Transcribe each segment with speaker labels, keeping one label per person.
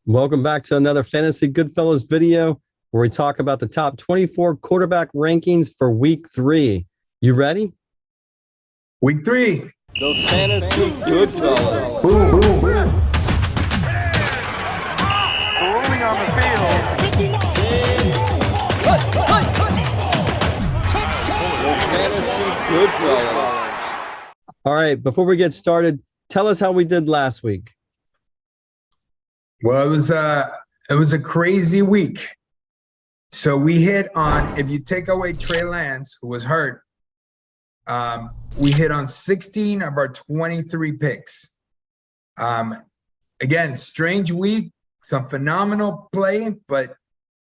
Speaker 1: Welcome back to another Fantasy Goodfellas video where we talk about the top 24 quarterback rankings for week 3. You ready?
Speaker 2: Week 3.
Speaker 1: The Fantasy Goodfellas.
Speaker 2: Boom, boom, boom.
Speaker 3: Rolling on the field.
Speaker 1: The Fantasy Goodfellas. All right, before we get started, tell us how we did last week.
Speaker 2: Well, it was a crazy week. So we hit on, if you take away Trey Lance, who was hurt, we hit on 16 of our 23 picks. Again, strange week, some phenomenal play, but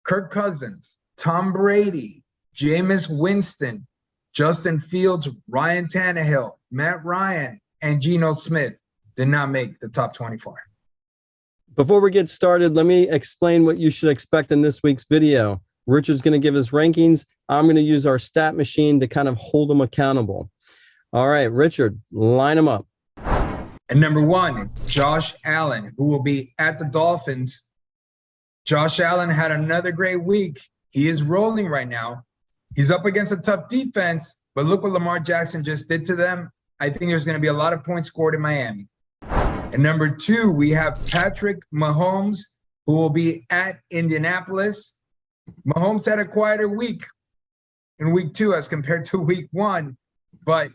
Speaker 2: Kirk Cousins, Tom Brady, Jameis Winston, Justin Fields, Ryan Tannehill, Matt Ryan, and Geno Smith did not make the top 24.
Speaker 1: Before we get started, let me explain what you should expect in this week's video. Richard's going to give his rankings. I'm going to use our stat machine to kind of hold them accountable. All right, Richard, line them up.
Speaker 2: And number 1, Josh Allen, who will be at the Dolphins. Josh Allen had another great week. He is rolling right now. He's up against a tough defense, but look what Lamar Jackson just did to them. I think there's going to be a lot of points scored in Miami. And number 2, we have Patrick Mahomes, who will be at Indianapolis. Mahomes had a quieter week in week 2 as compared to week 1, but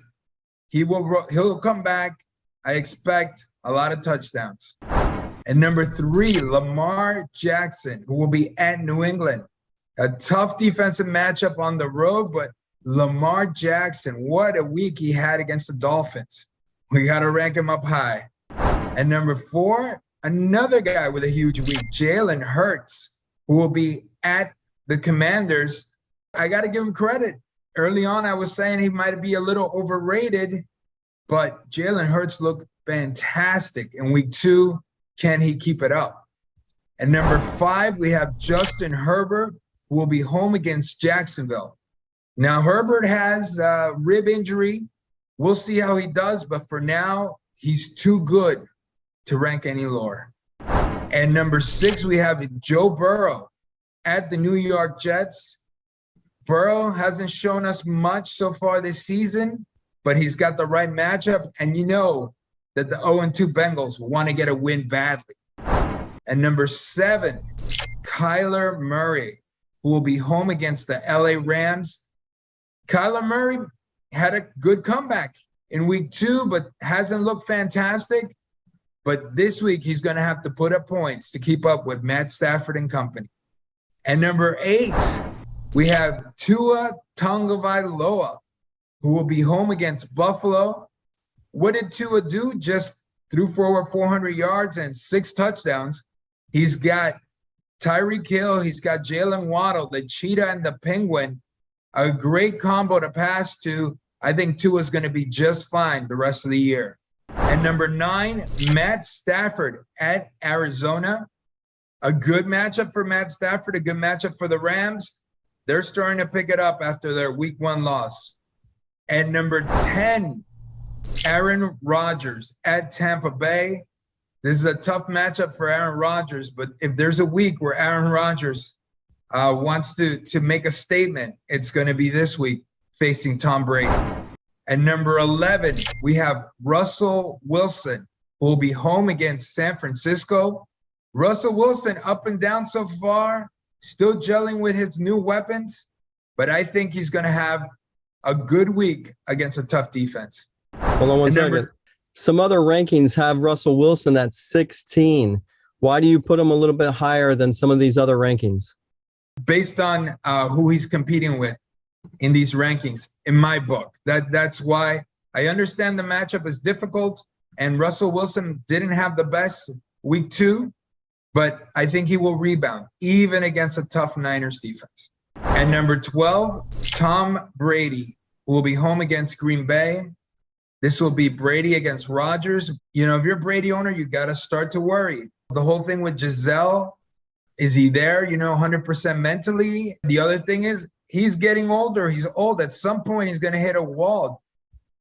Speaker 2: he'll come back. I expect a lot of touchdowns. And number 3, Lamar Jackson, who will be at New England. A tough defensive matchup on the road, but Lamar Jackson, what a week he had against the Dolphins. We got to rank him up high. And number 4, another guy with a huge week, Jalen Hurts, who will be at the Commanders. I got to give him credit. Early on, I was saying he might be a little overrated, but Jalen Hurts looked fantastic in week 2. Can he keep it up? And number 5, we have Justin Herbert, who will be home against Jacksonville. Now, Herbert has a rib injury. We'll see how he does, but for now, he's too good to rank any lower. And number 6, we have Joe Burrow at the New York Jets. Burrow hasn't shown us much so far this season, but he's got the right matchup. And you know that the 0-2 Bengals want to get a win badly. And number 7, Kyler Murray, who will be home against the LA Rams. Kyler Murray had a good comeback in week 2, but hasn't looked fantastic. But this week, he's going to have to put up points to keep up with Matt Stafford and company. And number 8, we have Tua Tagovailoa, who will be home against Buffalo. What did Tua do? Just threw for over 400 yards and 6 touchdowns. He's got Tyreek Hill. He's got Jalen Waddle, the Cheetah and the Penguin. A great combo to pass to. I think Tua is going to be just fine the rest of the year. And number 9, Matt Stafford at Arizona. A good matchup for Matt Stafford, a good matchup for the Rams. They're starting to pick it up after their week 1 loss. And number 10, Aaron Rodgers at Tampa Bay. This is a tough matchup for Aaron Rodgers, but if there's a week where Aaron Rodgers wants to make a statement, it's going to be this week facing Tom Brady. And number 11, we have Russell Wilson, who will be home against San Francisco. Russell Wilson up and down so far, still gelling with his new weapons, but I think he's going to have a good week against a tough defense.
Speaker 1: Hold on one second. Some other rankings have Russell Wilson at 16. Why do you put him a little bit higher than some of these other rankings?
Speaker 2: Based on who he's competing with in these rankings, in my book. That's why I understand the matchup is difficult, and Russell Wilson didn't have the best week 2, but I think he will rebound, even against a tough Niners defense. And number 12, Tom Brady, who will be home against Green Bay. This will be Brady against Rodgers. You know, if you're a Brady owner, you got to start to worry. The whole thing with Giselle, is he there, 100% mentally? The other thing is, he's getting older. He's old. At some point, he's going to hit a wall.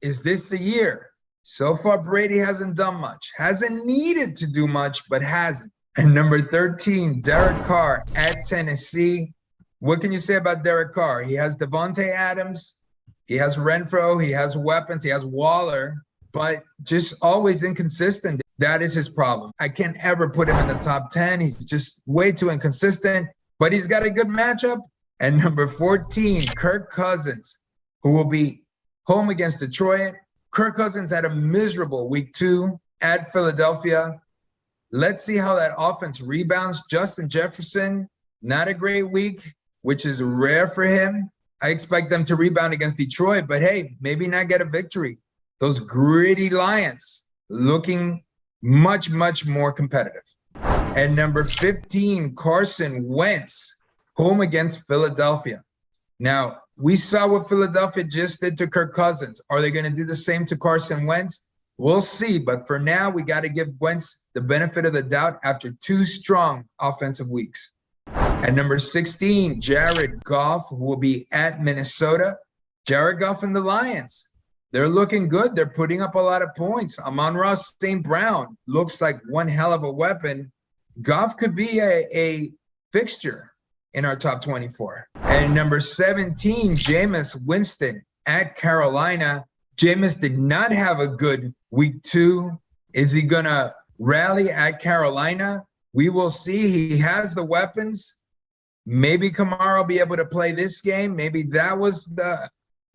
Speaker 2: Is this the year? So far, Brady hasn't done much. Hasn't needed to do much, but hasn't. And number 13, Derek Carr at Tennessee. What can you say about Derek Carr? He has Devontae Adams, he has Renfro, he has weapons, he has Waller, but just always inconsistent. That is his problem. I can't ever put him in the top 10. He's just way too inconsistent, but he's got a good matchup. And number 14, Kirk Cousins, who will be home against Detroit. Kirk Cousins had a miserable week 2 at Philadelphia. Let's see how that offense rebounds. Justin Jefferson, not a great week, which is rare for him. I expect them to rebound against Detroit, but hey, maybe not get a victory. Those gritty Lions looking much, much more competitive. And number 15, Carson Wentz, home against Philadelphia. Now, we saw what Philadelphia just did to Kirk Cousins. Are they going to do the same to Carson Wentz? We'll see, but for now, we got to give Wentz the benefit of the doubt after 2 strong offensive weeks. And number 16, Jared Goff, who will be at Minnesota. Jared Goff and the Lions, they're looking good. They're putting up a lot of points. Amon-Ra St. Brown looks like one hell of a weapon. Goff could be a fixture in our top 24. And number 17, Jameis Winston at Carolina. Jameis did not have a good week 2. Is he going to rally at Carolina? We will see. He has the weapons. Maybe Kamara will be able to play this game. Maybe that was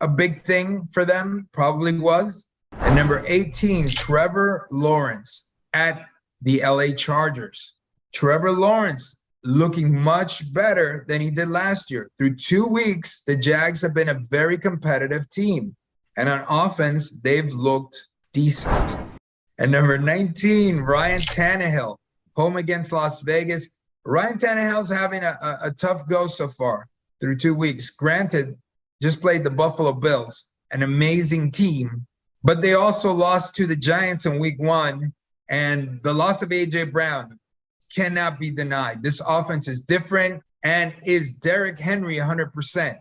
Speaker 2: a big thing for them. Probably was. And number 18, Trevor Lawrence at the LA Chargers. Trevor Lawrence looking much better than he did last year. Through 2 weeks, the Jags have been a very competitive team. And on offense, they've looked decent. And number 19, Ryan Tannehill, home against Las Vegas. Ryan Tannehill's having a tough go so far through 2 weeks. Granted, just played the Buffalo Bills, an amazing team, but they also lost to the Giants in week 1. And the loss of A.J. Brown cannot be denied. This offense is different. And is Derrick Henry 100%?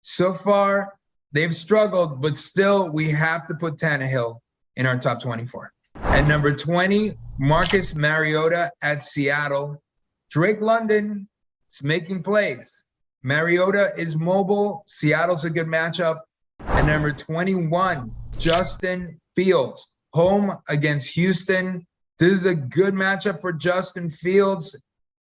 Speaker 2: So far, they've struggled, but still, we have to put Tannehill in our top 24. At number 20, Marcus Mariota at Seattle. Drake London is making plays. Mariota is mobile. Seattle's a good matchup. At number 21, Justin Fields, home against Houston. This is a good matchup for Justin Fields.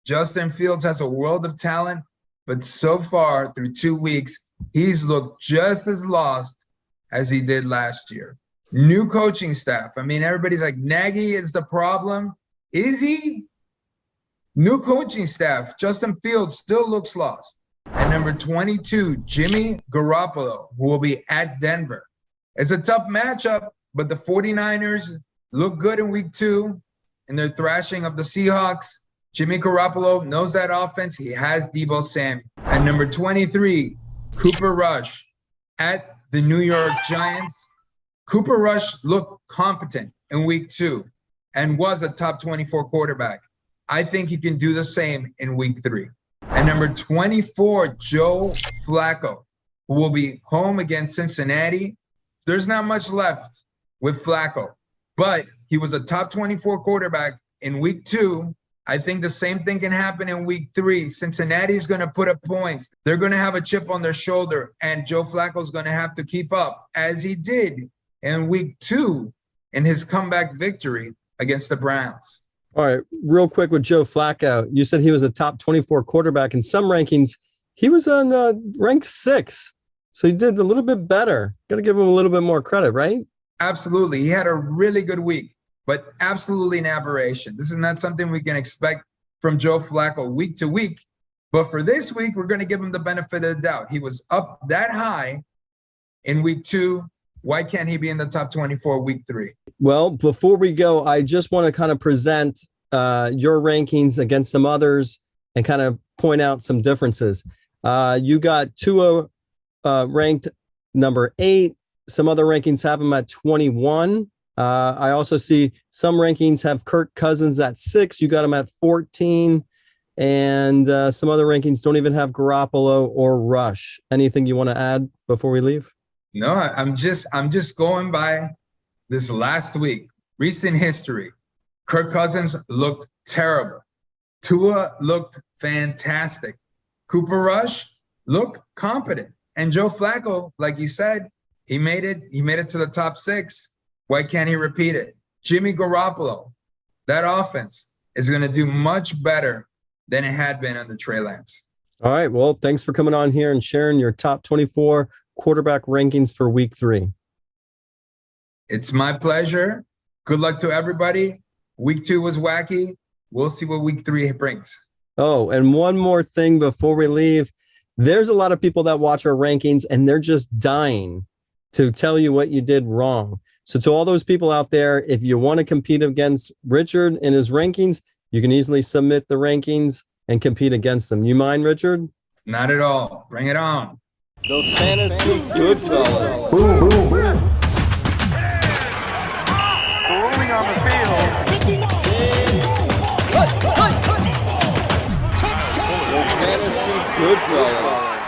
Speaker 2: Justin Fields has a world of talent, but so far through 2 weeks, he's looked just as lost as he did last year. New coaching staff. I mean, everybody's like, Nagy is the problem. Is he? New coaching staff. Justin Fields still looks lost. At number 22, Jimmy Garoppolo, who will be at Denver. It's a tough matchup, but the 49ers look good in week 2 in their thrashing of the Seahawks. Jimmy Garoppolo knows that offense. He has Deebo Samuel. At number 23, Cooper Rush at the New York Giants. Cooper Rush looked competent in week 2 and was a top 24 quarterback. I think he can do the same in week 3. At number 24, Joe Flacco, who will be home against Cincinnati. There's not much left with Flacco, but he was a top 24 quarterback in week 2. I think the same thing can happen in week 3. Cincinnati's going to put up points. They're going to have a chip on their shoulder, and Joe Flacco's going to have to keep up, as he did in week 2 in his comeback victory against the Browns.
Speaker 1: All right, real quick with Joe Flacco. You said he was a top 24 quarterback. In some rankings, he was on rank 6. So he did a little bit better. Got to give him a little bit more credit, right?
Speaker 2: Absolutely. He had a really good week, but absolutely an aberration. This is not something we can expect from Joe Flacco week to week. But for this week, we're going to give him the benefit of the doubt. He was up that high in week 2. Why can't he be in the top 24 week 3?
Speaker 1: Well, before we go, I just want to kind of present your rankings against some others and kind of point out some differences. You got Tua ranked number 8. Some other rankings have him at 21. I also see some rankings have Kirk Cousins at 6. You got him at 14. And some other rankings don't even have Garoppolo or Rush. Anything you want to add before we leave?
Speaker 2: No, I'm just going by this last week. Recent history. Kirk Cousins looked terrible. Tua looked fantastic. Cooper Rush looked competent. And Joe Flacco, like you said, he made it to the top 6. Why can't he repeat it? Jimmy Garoppolo, that offense is going to do much better than it had been under Trey Lance.
Speaker 1: All right. Well, thanks for coming on here and sharing your top 24 quarterback rankings for week 3.
Speaker 2: It's my pleasure. Good luck to everybody. Week 2 was wacky. We'll see what week 3 brings.
Speaker 1: Oh, and one more thing before we leave. There's a lot of people that watch our rankings and they're just dying to tell you what you did wrong. So to all those people out there, if you want to compete against Richard in his rankings, you can easily submit the rankings and compete against them. You mind, Richard?
Speaker 2: Not at all. Bring it on.
Speaker 1: Those fantasy good fellas.
Speaker 3: Rolling on the field.
Speaker 1: Those fantasy good fellas.